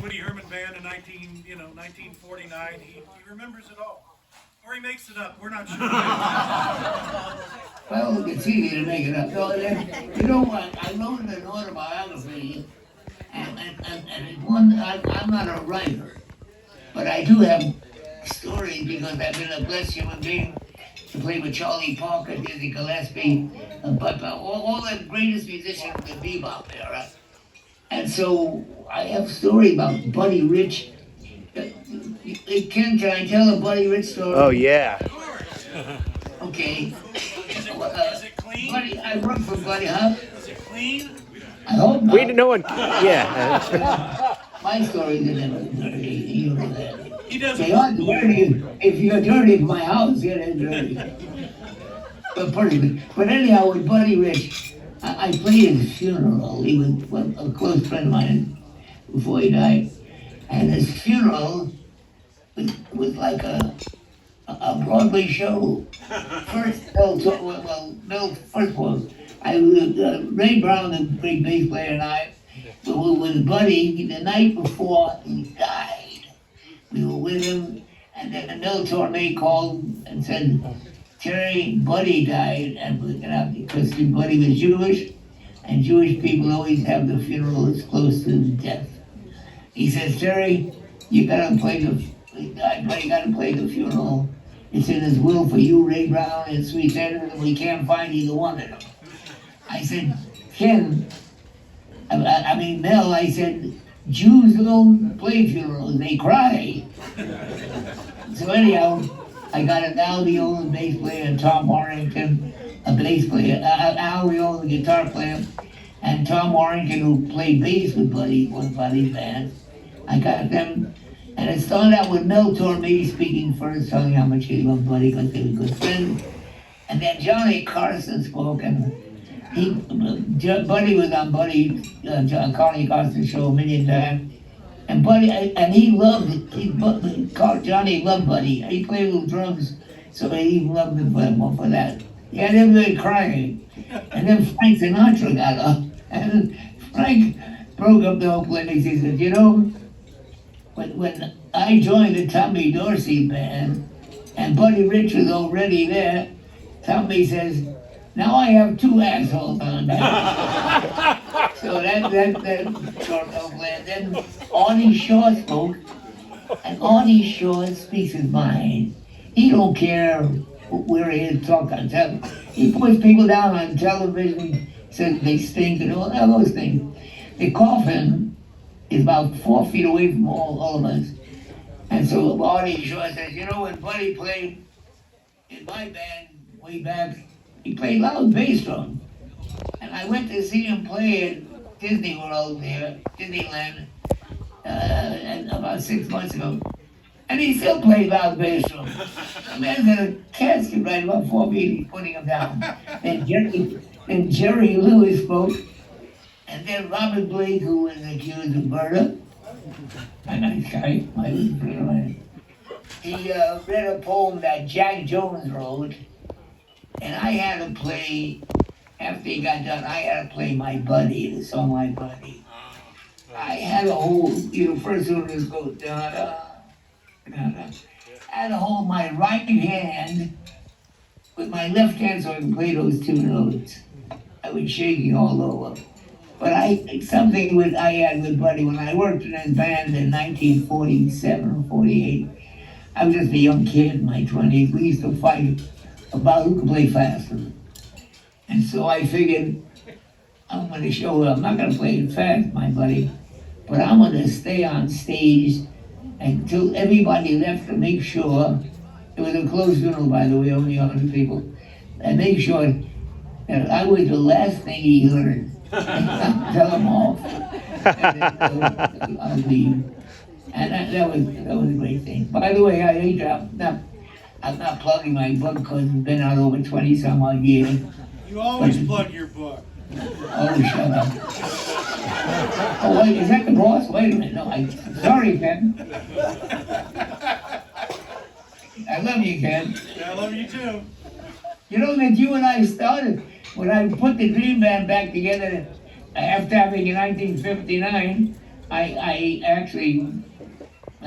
Woody Herman Band in 1949. He remembers it all. Or he makes it up. We're not sure. Well, it's easy to make it up. No, you know what? I wrote an autobiography, and I'm not a writer, but I do have stories because I've been a blessed human being to play with Charlie Parker, Dizzy Gillespie, but all the greatest musicians of the bebop era. And so I have a story about Buddy Rich. Ken, can I tell a Buddy Rich story? Oh, yeah. Okay. Is it clean? Buddy, I work for Buddy, huh? Is it clean? I hope not. We no one. Yeah. My stories are never dirty. You know that. He doesn't. They are dirty. If you're dirty from my house, yeah, they're dirty. But anyhow, with Buddy Rich, I played his funeral. He was a close friend of mine before he died. And his funeral was like a Broadway show. First of all, Ray Brown, the great bass player, and I, with Buddy, the night before he died, we were with him, and then Mel Torme called and said, Terry, Buddy died, and because Buddy was Jewish, and Jewish people always have the funeral as close to death. He says, Terry, you gotta play Buddy gotta play the funeral. It's in his will for you, Ray Brown, and Sweet Senator, and we can't find either one of them. I said, Ken, Mel, I said, Jews don't play funerals, they cry. So anyhow, I got an Al Riola, bass player, and Tom Warrington, a bass player, Al Riola, the guitar player, and Tom Warrington, who played bass with Buddy, one Buddy's band. I got them, and it started out with Mel Torme speaking first, telling how much he loved Buddy because they were good friends. And then Johnny Carson spoke, and Buddy was on Johnny Carson's show a million times. And Buddy, and Johnny loved Buddy. He played little drums, so he loved him for that. He had everybody crying. And then Frank Sinatra got up, and Frank broke up the whole place. He said, you know, when I joined the Tommy Dorsey band, and Buddy Rich was already there, Tommy says, now I have two assholes on that. So that short of land. Then Artie Shaw spoke, and Artie Shaw speaks his mind. He don't care where he is talk on television. He puts people down on television, says they stink and all those things. The coffin is about 4 feet away from all of us. And so Artie Shaw says, you know, when Buddy played in my band way back, he played loud bass drum. And I went to see him play at Disney World there, Disneyland, and about 6 months ago. And he still played loud bass drum. The man's in a casket right about 4 feet, he's putting him down. Then Jerry Lewis spoke, and then Robert Blake, who was accused of murder. A nice guy, he read a poem that Jack Jones wrote, and I had to play, after he got done, I had to play My Buddy, the song My Buddy. I had a whole, first one was go da-da, da-da. I had to hold my right hand with my left hand so I could play those two notes. I was shaking all over. But something I had with Buddy, when I worked in his band in 1947 or 48, I was just a young kid in my 20s. We used to fight about who could play faster. And so I figured, I'm going to show up. I'm not going to play it fast, my buddy, but I'm going to stay on stage until everybody left to make sure, it was a closed funeral, by the way, only 100 people, and make sure that I was the last thing he heard. Tell him off. And then I'll leave. And that was a great thing. By the way, I'm not plugging my book because it's been out over 20 some odd years. You always plug your book. Oh, shut up. Oh, wait, is that the boss? Wait a minute. No, sorry, Ken. I love you, Ken. Yeah, I love you too. You know that you and I started, when I put the Dream Band back together after having in 1959, I I actually